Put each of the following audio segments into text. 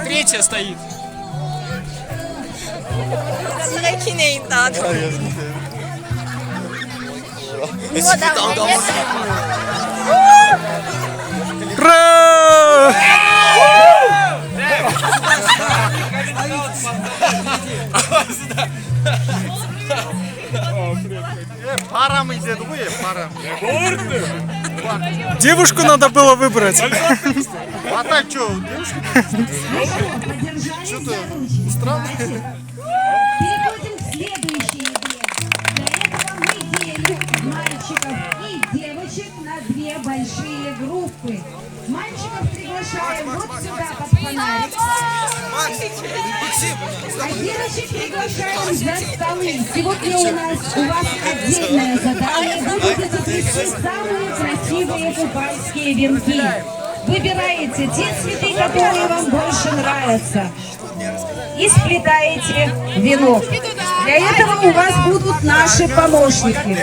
Третья стоит. Парам идет, парам. Девушку надо было выбрать. А так что, девушка? Что-то странно. Переходим к следующей игре. Для этого мы делим мальчиков и девочек на две большие группы. Мальчиков приглашаем вот сюда под фонарик. А девочек приглашаем за столы. Сегодня у вас отдельное задание. Вы будете плести самые красивые купальские венки. Выбираете те цветы, которые вам больше нравятся, и сплетаете венок. Для этого у вас будут наши помощники.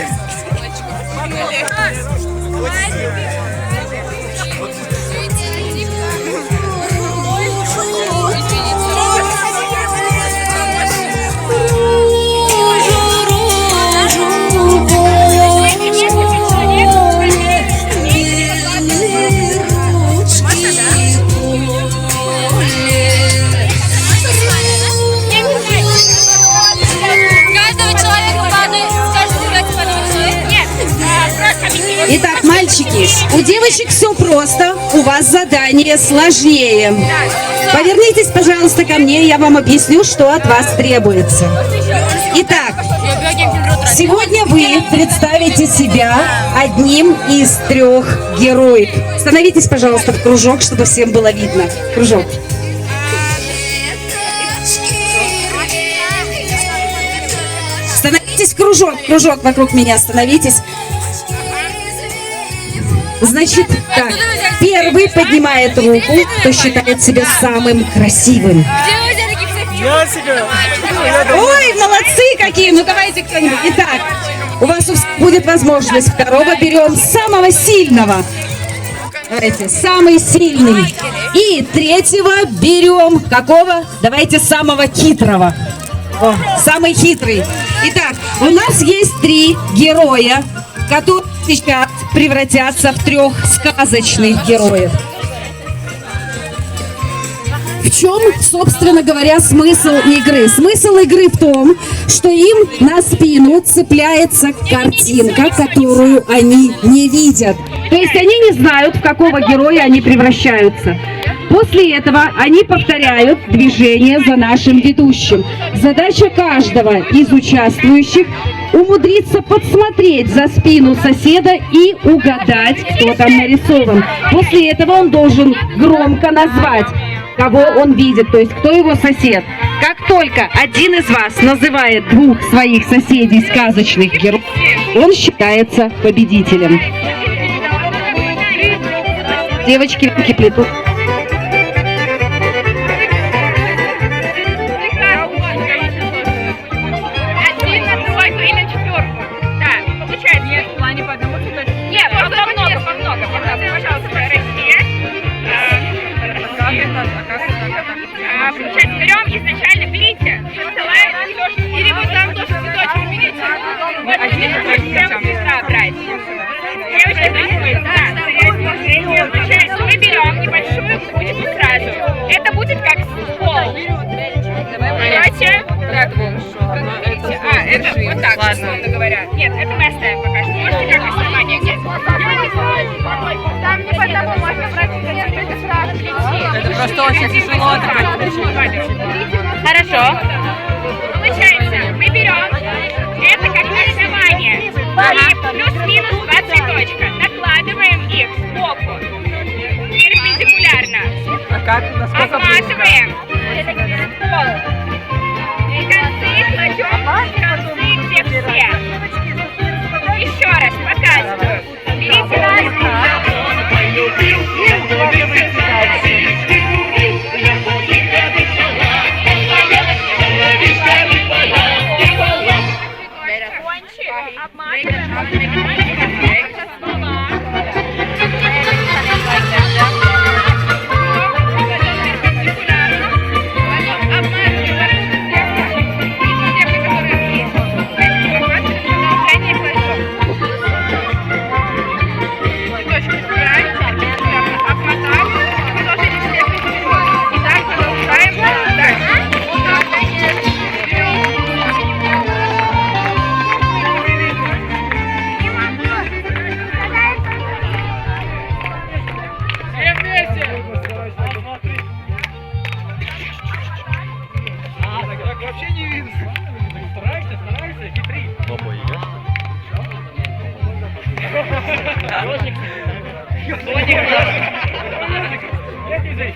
Итак, мальчики, у девочек все просто, у вас задание сложнее. Повернитесь, пожалуйста, ко мне, я вам объясню, что от вас требуется. Итак, сегодня вы представите себя одним из 3 героев. Становитесь, пожалуйста, в кружок, чтобы всем было видно. Кружок. Становитесь в кружок вокруг меня, становитесь. Значит, так, первый поднимает руку, кто считает себя самым красивым. Ой, молодцы какие! Ну давайте кто-нибудь. Итак, у вас будет возможность. Второго берем самого сильного. Давайте, самый сильный. И третьего берем какого? Давайте самого хитрого. О, самый хитрый. Итак, у нас есть 3 героя, которые сейчас превратятся в 3 сказочных героев. В чем, собственно говоря, смысл игры? Смысл игры в том, что им на спину цепляется картинка, которую они не видят. То есть они не знают, в какого героя они превращаются. После этого они повторяют движение за нашим ведущим. Задача каждого из участвующих умудриться подсмотреть за спину соседа и угадать, кто там нарисован. После этого он должен громко назвать, кого он видит, то есть кто его сосед. Как только один из вас называет 2 своих соседей сказочных героев, он считается победителем. Девочки, руки плетут. Берем изначально, берите, или вот там тоже цветочек берите. Вот прямо с листа брать. Мы берем небольшую кучку сразу. Это будет как пол. Короче, это вот так, условно говоря. Нет, это мы оставим пока что. Можете как основание взять. Там не потому можно брать несколько сразу. Это просто очень тяжело. Хорошо. Получается, мы берем это как основание. И плюс-минус 2 цветочка. Накладываем их сбоку. Перпендикулярно. Обматываем пол. И концы кладем, концы все. Еще раз показываю. Берите разные. Обматываем.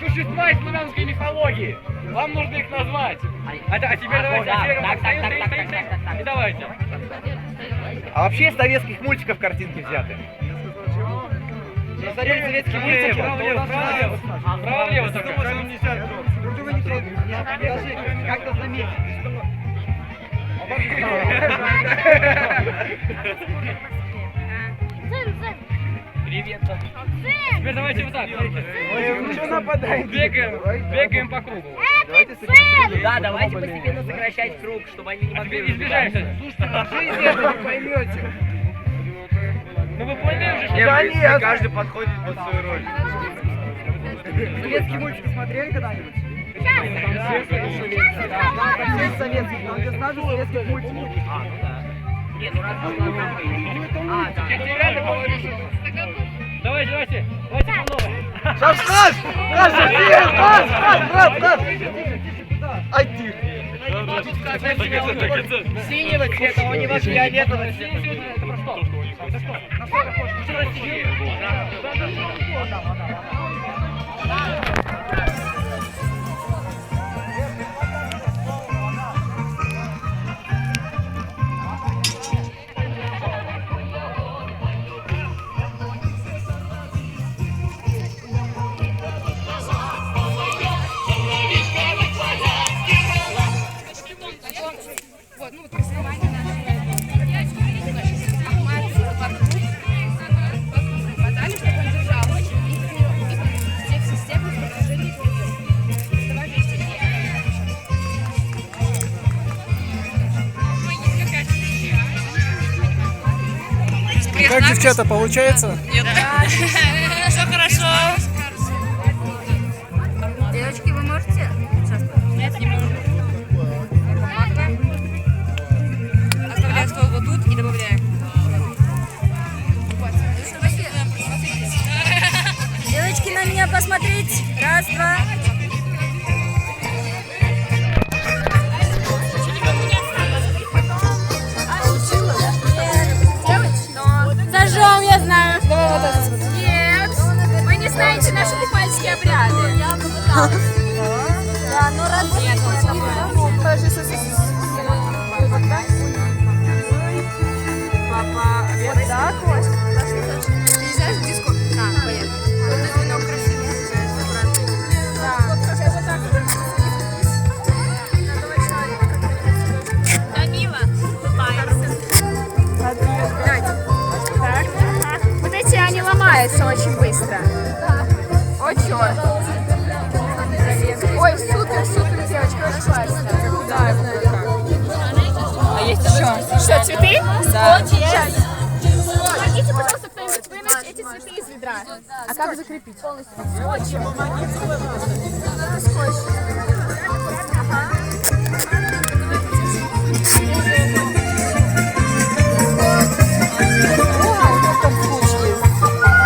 Существа из славянской мифологии. Вам нужно их назвать. А теперь давайте. И давайте. А вообще из советских мультиков картинки взяты. Посмотрели советские мультики. Право-лево только. Друг друга не трогайте. Как-то заметить. Привет. Теперь давайте вот так. Бегаем по кругу. Да, давайте постепенно сокращать круг, чтобы они не могли Избежаем. Жизнь это вы поймете. Ну вы поняли уже, что... Нет, каждый подходит под свою роль. Советские мультики смотрели когда-нибудь? Советских, там где сразу советских мультиков. Не, ну раз Давайте по новой. Сейчас брат! Ай ты! синего цвета, у него фиолетового цвета. Это про что? Это что? Как, девчата, получается? Все хорошо. Девочки, вы можете? Нет, не могу. Оставляем стол вот тут и добавляем. Девочки, на меня посмотреть. Раз, два. Зажжем, я знаю. Нет, вы не знаете наши купальские обряды. Да, ну раз. Папа, вот так вот. Нельзя в диско. А, понятно. Вот это вино красивое. Да, сейчас вот так. Данила, давайте. Так. Вот эти, они ломаются очень быстро. О, черт. Ой, супер, девочка, очень классно. Да, а есть еще? Что, цветы? Да. Помогите, пожалуйста, кто-нибудь вынуть эти цветы из ведра. А как закрепить? Скотчем. Скотч. Ага.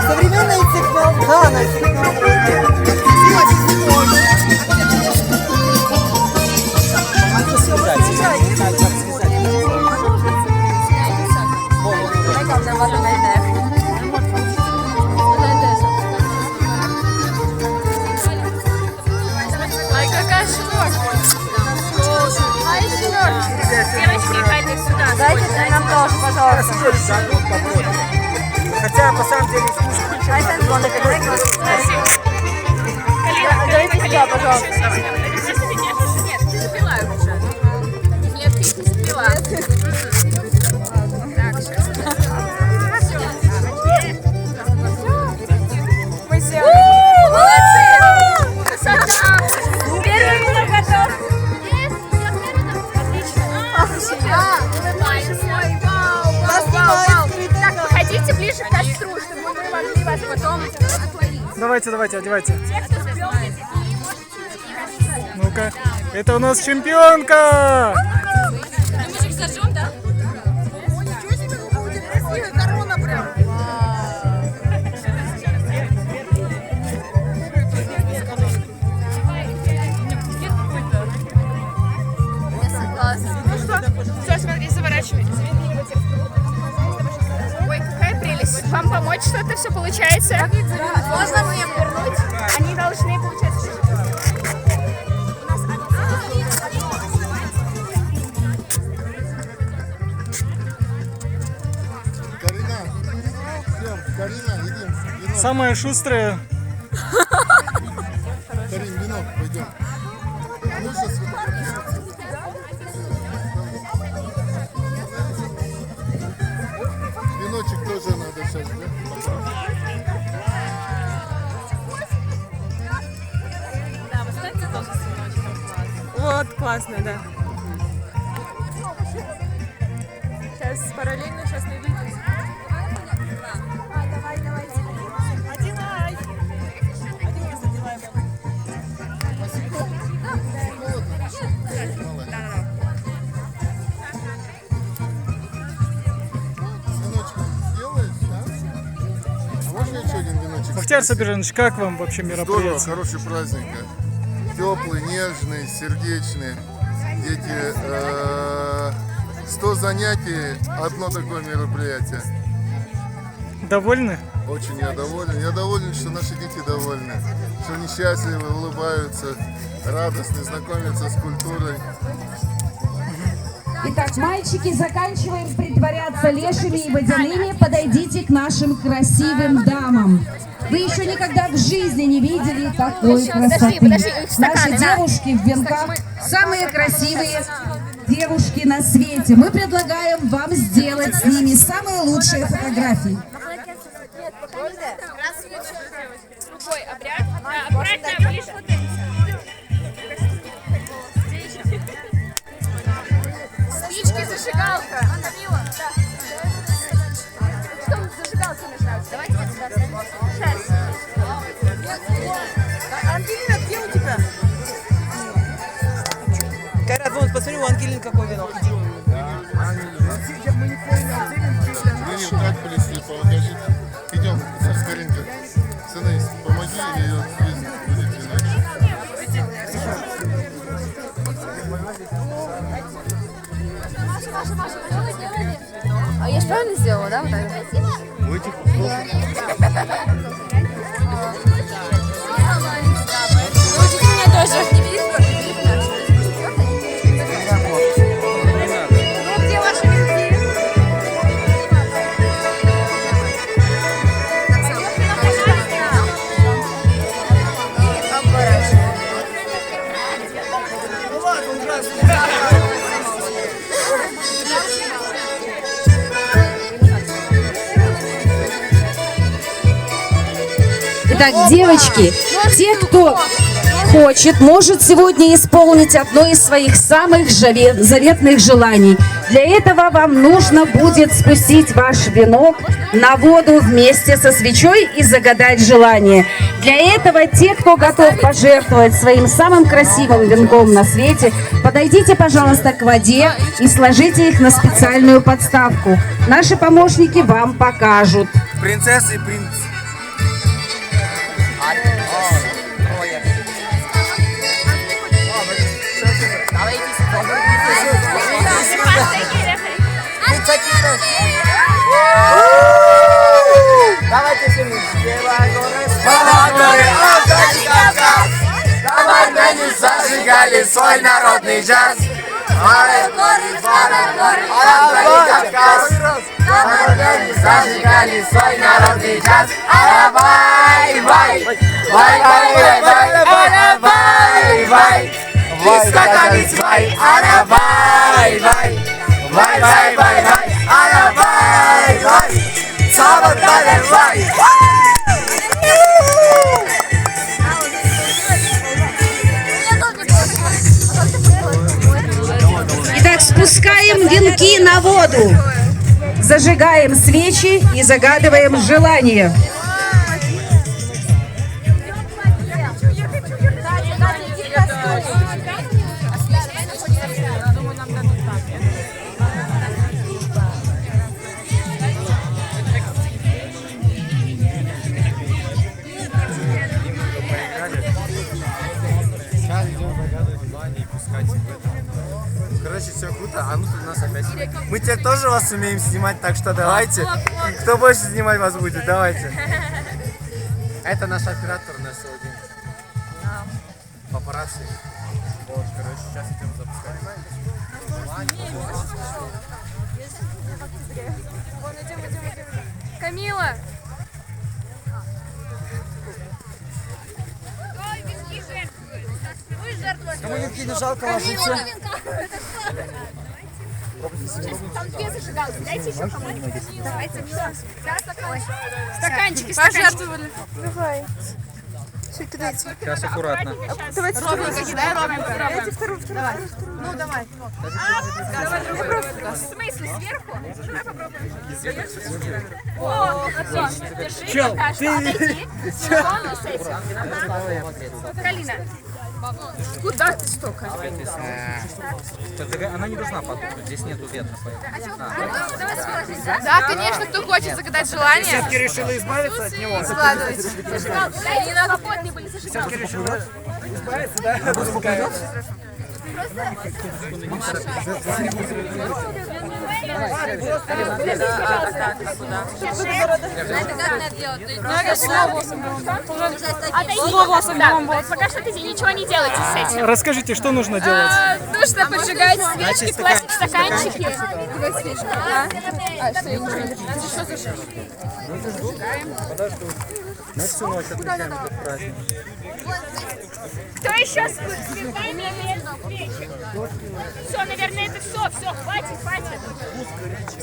Современные технологии. Ай, какая шнурка. Ай, шнурка. Девочки, дайте сюда. Дайте нам тоже, пожалуйста. Хотя по самом деле скучно. Спасибо. Дайте сюда, пожалуйста. Нет, ты запила их уже. Нет, ты их не запила. Так, сейчас. Мы сделали. Молодцы! Красота! Первый минут готов. Отлично! Улыбайся! Вау! Так, подходите ближе к костру, чтобы мы могли вас потом отловить. Давайте, одевайте. Те, кто спел, Ну-ка. Это у нас чемпионка! мы же их зажжем, да? Корона прям. Все, смотри, заворачивай. Ой, какая прелесть. вам помочь, что это все получается? Можно мне вернуть? Они должны, получается... Карина, идем. Вино. Самая шустрая. Карин, вино, пойдем. Ну, сейчас виночек тоже надо сейчас, да? Да, вы знаете, тоже с веночком классно. Вот, классно, да. Сейчас параллельно, сейчас найду. Бахтияр Сабиржанович, как вам вообще Здорово, мероприятие? хороший праздник. Теплый, нежный, сердечный. Дети, 100 занятий, одно такое мероприятие. Довольны? Очень я доволен. Я доволен, что наши дети довольны. Что они счастливы, улыбаются, радостны, знакомятся с культурой. Итак, мальчики, заканчиваем притворяться лешими и водяными. Подойдите к нашим красивым дамам. Вы еще никогда в жизни не видели такой красоты. Наши девушки в венках самые красивые девушки на свете. Мы предлагаем вам сделать с ними самые лучшие фотографии. Рукой обряд. Обряд ближе. Спички, зажигалка. Что зажигалка нажрать? Давайте вот сюда. Сейчас. Ангелина, где у тебя? Кайрат, вон, посмотри, у Ангелины какой венок. Ленин, как полезли, покажи. Идем, с Каринкой. Сыней, помоги ее будет венок. А я же правильно сделала, да? Вот так? Меня тоже. Где ваши венки? Итак, девочки, те, кто хочет, может сегодня исполнить одно из своих самых заветных желаний. Для этого вам нужно будет спустить ваш венок на воду вместе со свечой и загадать желание. Для этого те, кто готов пожертвовать своим самым красивым венком на свете, подойдите, пожалуйста, к воде и сложите их на специальную подставку. Наши помощники вам покажут. Принцессы и принц. Давайте все вместе. Давай мы зажигали свой народный джаз. Зажигали свой народный джаз. Вай, вай, вай, вай, вай, вай, вай, вай. Дискотанец, вай, вай, вай, вай, вай, вай, вай, вай, вай. Саботали, вай. Итак, спускаем венки на воду, зажигаем свечи и загадываем желание. Сейчас идем загадывать желание и пускать их в это. Короче, все все круто, а ну тут у нас опять. Мы теперь тоже вас умеем снимать, так что давайте. Кто больше снимать вас будет, давайте. Это наш оператор на сегодня. Папарацци. Вот, короче, сейчас идем запускать. Камила! Кому не жалко ложиться? Там две зажигалки, дайте еще кому-нибудь. Давайте, стаканчики, пожертвовали. Давай. Сейчас аккуратно. Давайте ровненько кидай, ровненько. Дайте вторую. Ну, давай. В смысле, сверху? Давай попробуем. О, отлично. Держи, Наташа, отойди. Ровно с этим. Калина. Куда ты столько? Она не должна потухнуть, здесь нету ветра. Да, конечно, кто хочет загадать желание. Все-таки решила избавиться от него. Складывайте. Зажигалки. Не надо плотные были зажигалки. Решила избавиться, да? Пока что ты ничего не делайте с этим. Расскажите, что нужно делать? Нужно поджигать свечки, класть в стаканчики. На всю ночь отмечаем этот праздник. Кто еще все, наверное, это все, хватит.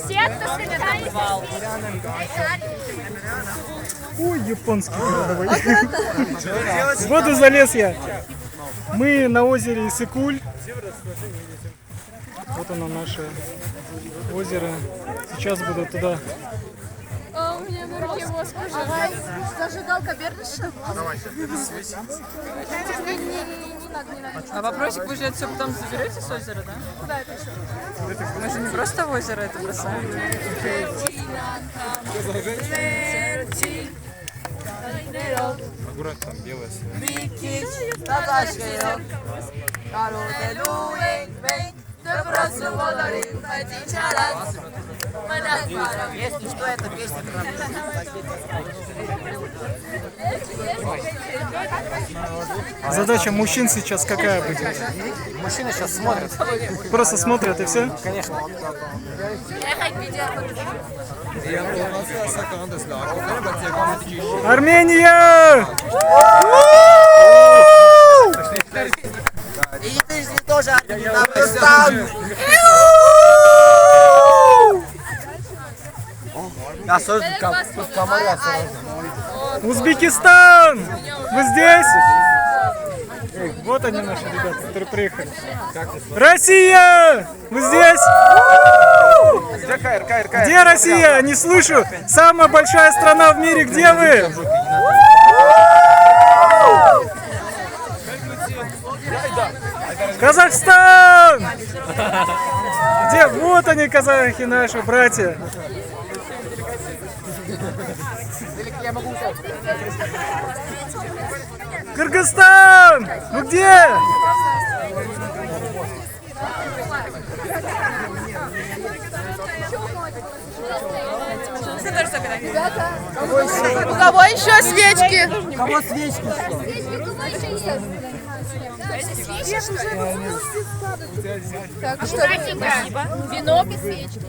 Все, кто собирается. Ой, японский городовой. В воду залез я. Мы на озере Иссык-Куль. Вот оно наше озеро. Сейчас буду туда. А у меня на руке воск уже. Зажигалка бернешь? Не надо. А вопросик, вы же это все потом заберете с озера, да? Куда это еще? Мы же не просто в озеро это бросаем. Аккуратно, там белое. Если что, это песня про Задача мужчин сейчас какая будет? Мужчины сейчас смотрят. Просто смотрят и все? Конечно. Армения! И ты тоже Дагестан! Особенно тут комара. Узбекистан! Вы здесь? Вот они наши ребята, которые приехали. Россия! Вы здесь? Где Россия? Не слышу. Самая большая страна в мире. Где вы? Казахстан! Где? Вот они, казахи, наши братья. Кыргызстан! Ну где? У кого еще свечки? Кого свечки? Так, что вино без свечки.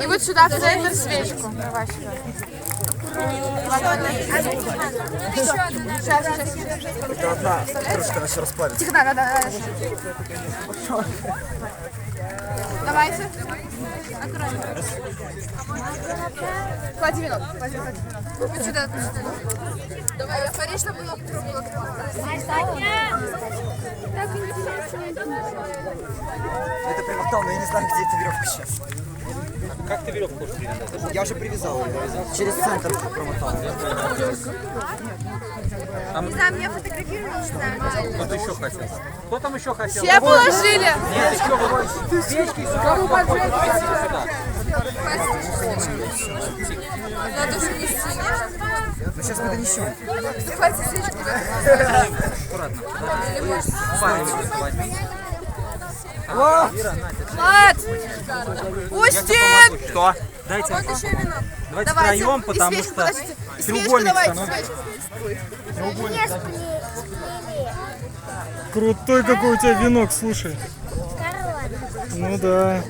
И вот сюда, в центр, свечку. Давай сюда. Трошка еще расплавится. Тихо, да. Давайте. Аккуратно. Клади вино. Вот сюда. Давай, я смотри, чтобы было пробовала. Это прямо в том, но я не знаю, где эта веревка сейчас. Как ты веревку хочешь привязать? Я уже привязал ее. Через центр промотал. Не знаю, меня фотографировали, не знаю. Кто-то еще хотел. Кто там еще хотел? Все положили. Нет, еще вроде свечки сюда. Сюда. Надо уже нести. Ну сейчас мы донесем. Хватит свечку. Аккуратно. Возьми. Влад! Устин! Что? Дайте. Вот еще вино. Давайте Давайте. втроем, И потому свечку, что подождите. И свечку треугольник давайте, становится. свечку. Крутой какой у тебя венок, слушай. Ну да.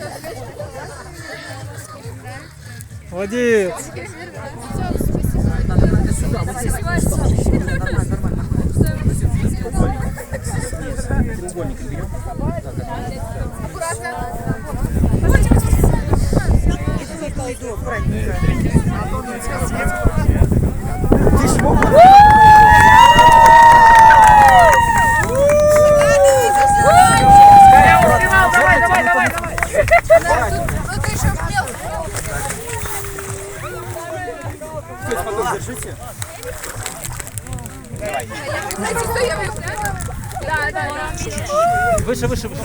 Молодец. Треугольник берем. Держите. Знаете, что я выпью? Да, да, да. Выше, выше, выше.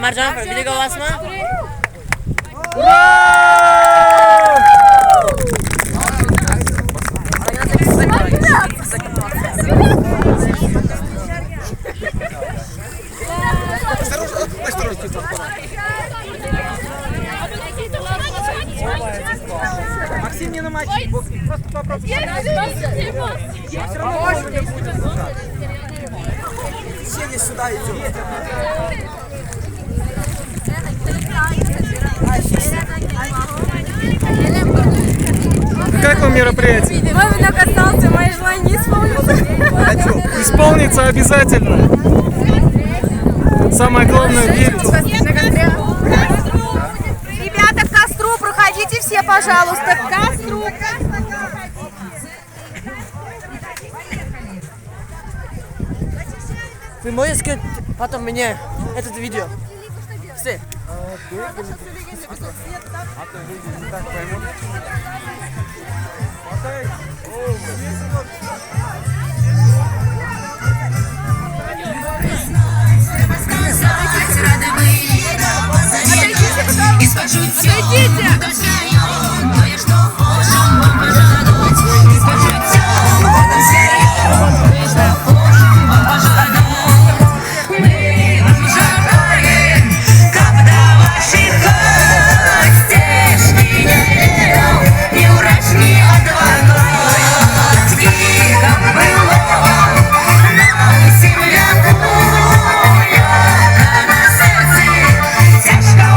Marjon, videoga olasizmi? Максим, не намочи. Просто попробуй. Течение сюда идет. Как вам мероприятие? Мой венок остался, мои желания не исполнятся. Исполнится обязательно. Самое главное верить. Ребята, к костру проходите все, пожалуйста, к костру. Вы можете скинуть потом мне это видео? Все. Тяжко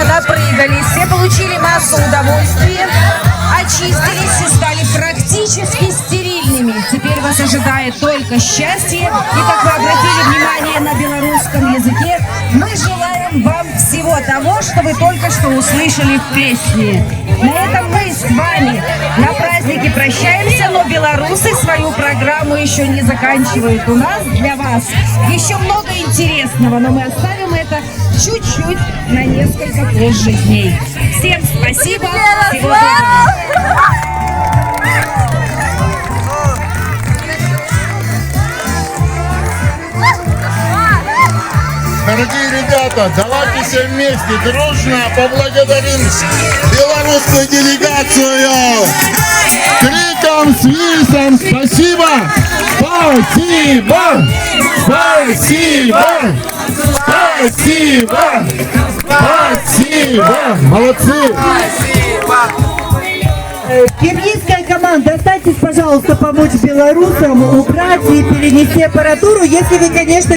напрыгались, все получили массу удовольствия, очистились и стали практически стерильными. Теперь вас ожидает только счастье. И как вы обратили внимание на белорусском языке, мы желаем вам всего того, что вы только что услышали в песне. На этом мы с вами на празднике прощаемся, но белорусы свою программу еще не заканчивают. У нас для вас еще много интересного, но мы оставим это чуть-чуть на несколько позже дней. Всем спасибо, всего доброго. Дорогие ребята, давайте все вместе дружно поблагодарим белорусскую делегацию криком, свистом. Спасибо! Спасибо! Спасибо! Спасибо! Спасибо! Молодцы! Киргизская команда, останьтесь, пожалуйста, помочь белорусам убрать и перенести аппаратуру, если вы, конечно,